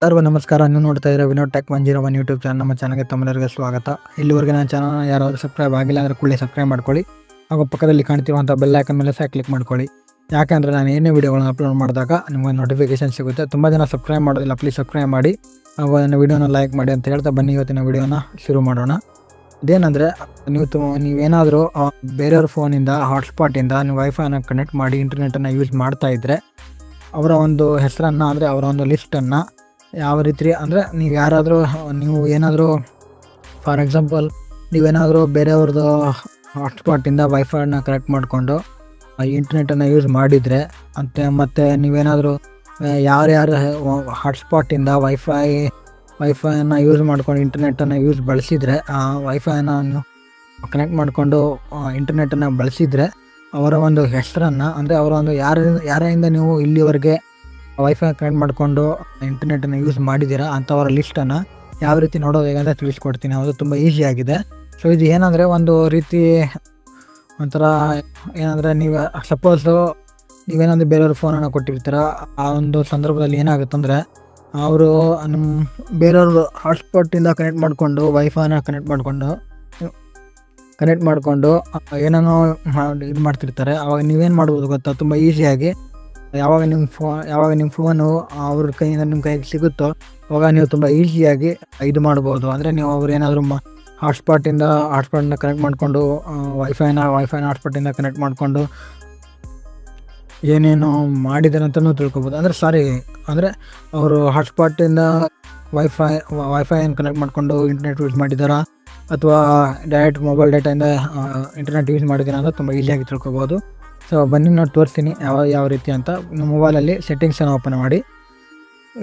ಸರ್ವ ನಮಸ್ಕಾರ. ನೀವು ನೋಡ್ತಾ ಇದ್ದೀರಾ ವಿನೋದ್ ಟೆಕ್ 101 ಯೂಟ್ಯೂಬ್ ಚಾನಲ್. ನಮ್ಮ ಚಾನಲ್ಗೆ ತಮ್ಮೆಲ್ಲರಿಗೂ ಸ್ವಾಗತ. ಇಲ್ಲಿವರೆಗೆ ನನ್ನ ಚಾನಲ್ ಯಾರಾದರೂ ಸಬ್ಸ್ಕ್ರೈಬ್ ಆಗಿಲ್ಲ ಅಂದರೆ ಕೂಡಲೇ ಸಬ್ಸ್ಕ್ರೈಬ್ ಮಾಡ್ಕೊಳ್ಳಿ. ಹಾಗೂ ಪಕ್ಕದಲ್ಲಿ ಕಾಣ್ತಿರುವಂಥ ಬೆಲ್ ಐಕನ್ ಮೇಲೆ ಸಹ ಕ್ಲಿಕ್ ಮಾಡ್ಕೊಳ್ಳಿ. ಯಾಕೆಂದರೆ ನಾನು ಏನೇ ವೀಡಿಯೋಗಳನ್ನ ಅಪ್ಲೋಡ್ ಮಾಡಿದಾಗ ನಿಮಗೆ ನೋಟಿಫಿಕೇಶನ್ ಸಿಗುತ್ತೆ. ತುಂಬ ಜನ ಸಬ್ಸ್ಕ್ರೈಬ್ ಮಾಡೋದಿಲ್ಲ, ಪ್ಲೀಸ್ ಸಬ್ಸ್ಕ್ರೈಬ್ ಮಾಡಿ ಹಾಗೂ ನನ್ನ ವೀಡಿಯೋನ ಲೈಕ್ ಮಾಡಿ ಅಂತ ಹೇಳ್ತಾ ಬನ್ನಿ ಇವತ್ತಿನ ವೀಡಿಯೋನ ಶುರು ಮಾಡೋಣ. ಇದೇನೆಂದರೆ ನೀವೇನಾದರೂ ಬೇರೆಯವ್ರ ಫೋನಿಂದ ಹಾಟ್ಸ್ಪಾಟಿಂದ ನೀವು ವೈಫೈನ ಕನೆಕ್ಟ್ ಮಾಡಿ ಇಂಟರ್ನೆಟನ್ನು ಯೂಸ್ ಮಾಡ್ತಾ ಇದ್ದರೆ ಅವರ ಒಂದು ಹೆಸರನ್ನು ಅಂದರೆ ಅವರ ಒಂದು ಲಿಸ್ಟನ್ನು ಯಾವ ರೀತಿ ಅಂದರೆ ನೀವು ಏನಾದರೂ ಫಾರ್ ಎಕ್ಸಾಂಪಲ್ ನೀವೇನಾದರೂ ಬೇರೆಯವ್ರದ್ದು ಹಾಟ್ಸ್ಪಾಟಿಂದ ವೈಫೈನ ಕನೆಕ್ಟ್ ಮಾಡಿಕೊಂಡು ಇಂಟರ್ನೆಟನ್ನು ಯೂಸ್ ಮಾಡಿದರೆ ಮತ್ತು ನೀವೇನಾದರೂ ಯಾರ್ಯಾರು ಹಾಟ್ಸ್ಪಾಟಿಂದ ವೈಫೈನ ಯೂಸ್ ಮಾಡ್ಕೊಂಡು ಇಂಟರ್ನೆಟನ್ನು ಬಳಸಿದರೆ ವೈಫೈನ ಕನೆಕ್ಟ್ ಮಾಡಿಕೊಂಡು ಇಂಟರ್ನೆಟನ್ನು ಬಳಸಿದರೆ ಅವರ ಒಂದು ಹೆಸರನ್ನು ಅಂದರೆ ಅವರ ಒಂದು ಯಾರಿಂದ ನೀವು ಇಲ್ಲಿವರೆಗೆ ವೈಫೈ ಕನೆಕ್ಟ್ ಮಾಡಿಕೊಂಡು ಇಂಟರ್ನೆಟನ್ನು ಯೂಸ್ ಮಾಡಿದ್ದೀರಾ ಅಂಥವರ ಲಿಸ್ಟನ್ನು ಯಾವ ರೀತಿ ನೋಡೋದು ಹೇಗೆ ಅಂತ ತಿಳಿಸ್ಕೊಡ್ತೀನಿ. ಅದು ತುಂಬ ಈಸಿಯಾಗಿದೆ. ಸೊ ಇದು ಏನಂದರೆ ಒಂದು ರೀತಿ ಒಂಥರ ಏನಂದರೆ ನೀವು ಸಪೋಸು ನೀವೇನಾದರೂ ಬೇರೆಯವ್ರ ಫೋನನ್ನು ಕೊಟ್ಟಿರ್ತೀರ. ಆ ಒಂದು ಸಂದರ್ಭದಲ್ಲಿ ಏನಾಗುತ್ತಂದರೆ ಅವರು ನಿಮ್ಮ ಬೇರೆಯವ್ರ ಹಾಟ್ಸ್ಪಾಟಿಂದ ಕನೆಕ್ಟ್ ಮಾಡಿಕೊಂಡು ವೈಫೈನ ಕನೆಕ್ಟ್ ಮಾಡಿಕೊಂಡು ಏನೇನೋ ಇದು ಮಾಡ್ತಿರ್ತಾರೆ. ಆವಾಗ ನೀವೇನು ಮಾಡ್ಬೋದು ಗೊತ್ತಾ, ತುಂಬ ಈಸಿಯಾಗಿ ಯಾವಾಗ ನಿಮ್ಮ ಫೋನು ಅವ್ರ ಕೈಯಿಂದ ನಿಮ್ಮ ಕೈಗೆ ಸಿಗುತ್ತೋ ಅವಾಗ ನೀವು ತುಂಬ ಈಸಿಯಾಗಿ ಇದು ಮಾಡ್ಬೋದು. ಅಂದರೆ ನೀವು ಅವ್ರು ಏನಾದರೂ ಹಾಟ್ಸ್ಪಾಟಿಂದ ಕನೆಕ್ಟ್ ಮಾಡಿಕೊಂಡು ವೈಫೈನ ಹಾಟ್ಸ್ಪಾಟಿಂದ ಕನೆಕ್ಟ್ ಮಾಡಿಕೊಂಡು ಏನೇನು ಮಾಡಿದ್ದಾರೆ ಅಂತಲೂ ತಿಳ್ಕೊಬೋದು. ಅಂದರೆ ಅವರು ಹಾಟ್ಸ್ಪಾಟಿಂದ ವೈಫೈನ ಕನೆಕ್ಟ್ ಮಾಡಿಕೊಂಡು ಇಂಟರ್ನೆಟ್ ಯೂಸ್ ಮಾಡಿದಾರಾ ಅಥವಾ ಡೈರೆಕ್ಟ್ ಮೊಬೈಲ್ ಡೇಟಾಯಿಂದ ಇಂಟರ್ನೆಟ್ ಯೂಸ್ ಮಾಡಿದ್ದೀರಾ ಅಂತ ತುಂಬ ಈಸಿಯಾಗಿ ತಿಳ್ಕೊಬೋದು. ಸೊ ಬನ್ನಿ ನಾನು ತೋರಿಸ್ತೀನಿ ಯಾವ ರೀತಿ ಅಂತ. ನಿಮ್ಮ ಮೊಬೈಲಲ್ಲಿ ಸೆಟ್ಟಿಂಗ್ಸನ್ನು ಓಪನ್ ಮಾಡಿ.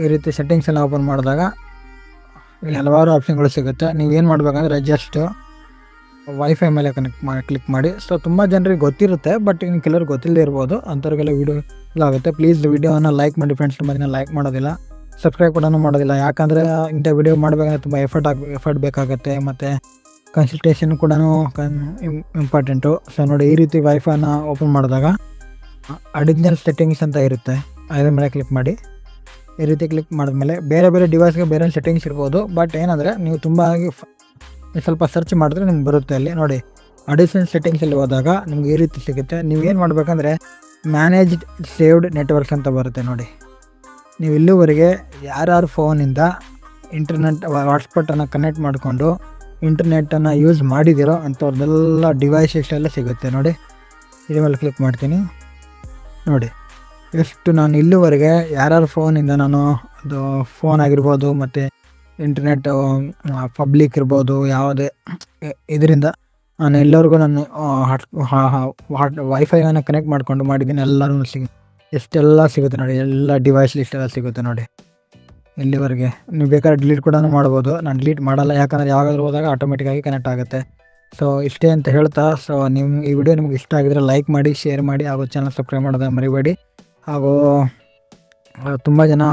ಈ ರೀತಿ ಸೆಟ್ಟಿಂಗ್ಸನ್ನು ಓಪನ್ ಮಾಡಿದಾಗ ಇಲ್ಲಿ ಹಲವಾರು ಆಪ್ಷನ್ಗಳು ಸಿಗುತ್ತೆ. ನೀವೇನು ಮಾಡಬೇಕಂದ್ರೆ ಜಸ್ಟ್ ವೈಫೈ ಮೇಲೆ ಕ್ಲಿಕ್ ಮಾಡಿ. ಸೊ ತುಂಬ ಜನರಿಗೆ ಗೊತ್ತಿರುತ್ತೆ, ಬಟ್ ಇನ್ನು ಕೆಲವ್ರಿಗೆ ಗೊತ್ತಿಲ್ಲದೆ ಇರ್ಬೋದು. ಅಂಥವ್ರಿಗೆಲ್ಲ ವೀಡಿಯೋ ಆಗುತ್ತೆ. ಪ್ಲೀಸ್ ವಿಡಿಯೋನ ಲೈಕ್ ಮಾಡಿ ಫ್ರೆಂಡ್ಸ್. ತುಂಬ ಜನ ಲೈಕ್ ಮಾಡೋದಿಲ್ಲ, ಸಬ್ಸ್ಕ್ರೈಬ್ ಕೂಡ ಮಾಡೋದಿಲ್ಲ. ಯಾಕಂದರೆ ಇಂಥ ವಿಡಿಯೋ ಮಾಡಬೇಕಂದ್ರೆ ತುಂಬ ಎಫರ್ಟ್ ಬೇಕಾಗುತ್ತೆ ಮತ್ತು ಕನ್ಸಲ್ಟೇಷನ್ ಕೂಡ ಇಂಪಾರ್ಟೆಂಟು. ಸೊ ನೋಡಿ, ಈ ರೀತಿ ವೈಫೈನ ಓಪನ್ ಮಾಡಿದಾಗ ಅಡಿಷ್ನಲ್ ಸೆಟ್ಟಿಂಗ್ಸ್ ಅಂತ ಇರುತ್ತೆ. ಅದ್ರ ಮೇಲೆ ಕ್ಲಿಕ್ ಮಾಡಿ. ಈ ರೀತಿ ಕ್ಲಿಕ್ ಮಾಡಿದ್ಮೇಲೆ ಬೇರೆ ಡಿವೈಸ್ಗೆ ಬೇರೆ ಸೆಟ್ಟಿಂಗ್ಸ್ ಇರ್ಬೋದು. ಬಟ್ ಏನಂದರೆ ನೀವು ತುಂಬ ಸ್ವಲ್ಪ ಸರ್ಚ್ ಮಾಡಿದ್ರೆ ನಿಮ್ಗೆ ಬರುತ್ತೆ. ಅಲ್ಲಿ ನೋಡಿ, ಅಡಿಷ್ನಲ್ ಸೆಟ್ಟಿಂಗ್ಸಲ್ಲಿ ಹೋದಾಗ ನಿಮ್ಗೆ ಈ ರೀತಿ ಸಿಗುತ್ತೆ. ನೀವೇನು ಮಾಡಬೇಕಂದ್ರೆ ಮ್ಯಾನೇಜ್ಡ್ ಸೇವ್ಡ್ ನೆಟ್ವರ್ಕ್ಸ್ ಅಂತ ಬರುತ್ತೆ. ನೋಡಿ, ನೀವು ಇಲ್ಲಿವರೆಗೆ ಯಾರ್ಯಾರು ಫೋನಿಂದ ಇಂಟರ್ನೆಟ್ ಹಾಟ್ಸ್ಪಾಟನ್ನು ಕನೆಕ್ಟ್ ಮಾಡಿಕೊಂಡು ಇಂಟರ್ನೆಟನ್ನು ಯೂಸ್ ಮಾಡಿದ್ದೀರೋ ಅಂಥವ್ರದ್ದೆಲ್ಲ ಡಿವೈಸಸ್ ಎಲ್ಲ ಸಿಗುತ್ತೆ. ನೋಡಿ, ಇದ್ರ ಮೇಲೆ ಕ್ಲಿಕ್ ಮಾಡ್ತೀನಿ. ನೋಡಿ ಎಷ್ಟು ನಾನು ಇಲ್ಲಿವರೆಗೆ ಯಾರ್ಯಾರ ಫೋನಿಂದ ನಾನು ಅದು ಫೋನ್ ಆಗಿರ್ಬೋದು ಮತ್ತು ಇಂಟರ್ನೆಟ್ ಪಬ್ಲಿಕ್ ಇರ್ಬೋದು ಯಾವುದೇ ಇದರಿಂದ ನಾನು ಎಲ್ಲರಿಗೂ ನಾನು ವೈಫೈನ ಕನೆಕ್ಟ್ ಮಾಡಿಕೊಂಡು ಮಾಡಿದ್ದೀನಿ. ಎಲ್ಲರೂ ಎಷ್ಟೆಲ್ಲ ಸಿಗುತ್ತೆ ನೋಡಿ, ಎಲ್ಲ ಡಿವೈಸ್ ಲಿಸ್ಟೆಲ್ಲ ಸಿಗುತ್ತೆ ನೋಡಿ. ಇಲ್ಲಿವರೆಗೆ ನೀವು ಬೇಕಾದ್ರೆ ಡಿಲೀಟ್ ಕೂಡ ಮಾಡ್ಬೋದು. ನಾನು ಡಿಲೀಟ್ ಮಾಡಲ್ಲ, ಯಾಕಂದರೆ ಯಾವಾಗಾದ್ರೂ ಹೋದಾಗ ಆಟೋಮೆಟಿಕ್ಕಾಗಿ ಕನೆಕ್ಟ್ ಆಗುತ್ತೆ. ಸೊ ಇಷ್ಟೇ ಅಂತ ಹೇಳ್ತಾ, ಸೊ ಈ ವಿಡಿಯೋ ನಿಮ್ಗೆ ಇಷ್ಟ ಆಗಿದ್ರೆ ಲೈಕ್ ಮಾಡಿ, ಶೇರ್ ಮಾಡಿ ಹಾಗೂ ಚಾನಲ್ ಸಬ್ಸ್ಕ್ರೈಬ್ ಮಾಡೋದನ್ನ ಮರಿಬೇಡಿ. ಹಾಗೂ ತುಂಬ ಜನ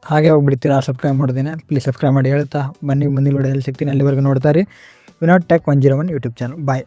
ಹಾಗೆ ಹೋಗ್ಬಿಡ್ತೀರಾ ಸಬ್ಸ್ಕ್ರೈಬ್ ಮಾಡೋದೇನೆ. ಪ್ಲೀಸ್ ಸಬ್ಸ್ಕ್ರೈಬ್ ಮಾಡಿ ಹೇಳ್ತಾ ಬನ್ನಿ ಮುಂದಿನ ವಿಡಿಯೋದಲ್ಲಿ ಸಿಗ್ತೀನಿ. ಅಲ್ಲಿವರೆಗೂ ನೋಡ್ತಾ ಇರಿ ವಿನೋದ್ ಟೆಕ್ 101 ಯೂಟ್ಯೂಬ್ ಚಾನಲ್. ಬಾಯ್.